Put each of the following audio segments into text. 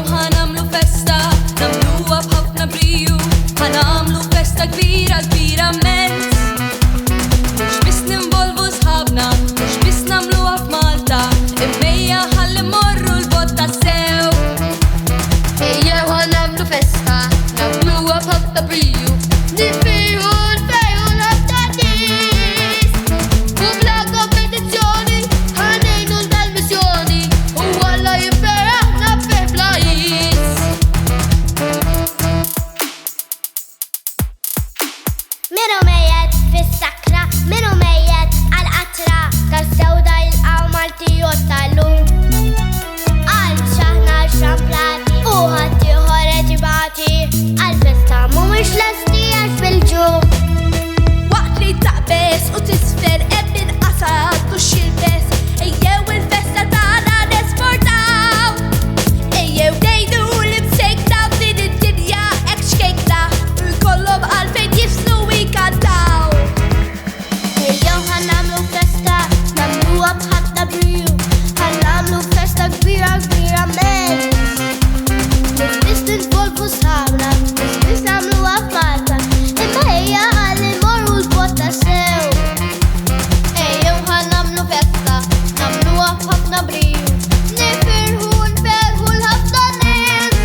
Ejjew ħanamlu festa, namluha b'ħafna briju, ħanamlu festa kbira kbira immens. Mhux biss ninvolvu sħabna, mhux biss nagħmluha f'Malta, immejja ħalli mmorru l-bogħod tas-sew. Ejjew ħanamlu festa, nagħmluha b'ħafna briju, nifirħu nfejħu l-ħafna nies. U bla kompetizzjoni ħanejnu l-missjoni u Alla jifferħna fil-plajis. Minu mejjed fis-sakra, minu mejjed għal-qatra, tas-sewda jilqgħu Maltijot tal-lum. Għal-xaħna xamplati u ħaddieħor eġibati, għal-festa mhumiex lesti għax bil-ġum. Waqt li taqbes u tisfer qed inqasad u xilbes, ejjew il-festa tagħna nesportaw. Ejjew ngħidu li msejkna f'din id-dinja hekk xkejkna u jkollhom għalfejn jifsnu u jkantaw. Ejjew ħannamlu festa, nagħmluha b'ħafna briju, ħannamlu festa kbira kbira immens. Mhux biss ninvolvu sħabna, mhux biss nagħmluha f'Malta, imma ejja ħalli mmorru l-bogħod tas-sew. Ejjew ħannamlu festa, nagħmluha b'ħafna briju, nifirħu nferħu l-ħafna nies.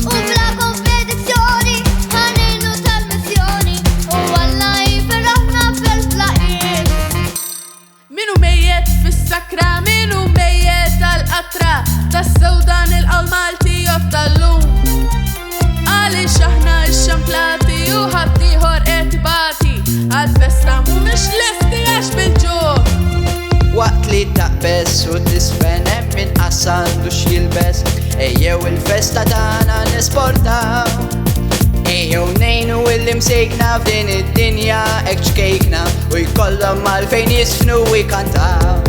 U bla kompetizzjoni ħanejnu tal-missjoni u Alla jifferħna fil-plaqis. Minu mejjed fis-sakra, minu mejjed tal-qatra, tas-sewda nilqgħu Maltijot tal-lum. Għaliex aħna xxamplati u ħaddieħor qed ibati, għall-festa mhumiex lesti għax bil-ġuħ. Waqt li taqbes u tisfen hemm inqas għandu x'jilbes, ejjew il-festa tagħna nesportaw. Ejjew ngħinu illi msejkna f'din id-dinja hekk xkejkna u jkollhom għalfejn jisfnu u jkantaw.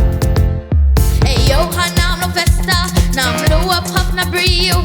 Ejjew ħannamlu festa, nagħmluha b'ħafna briju,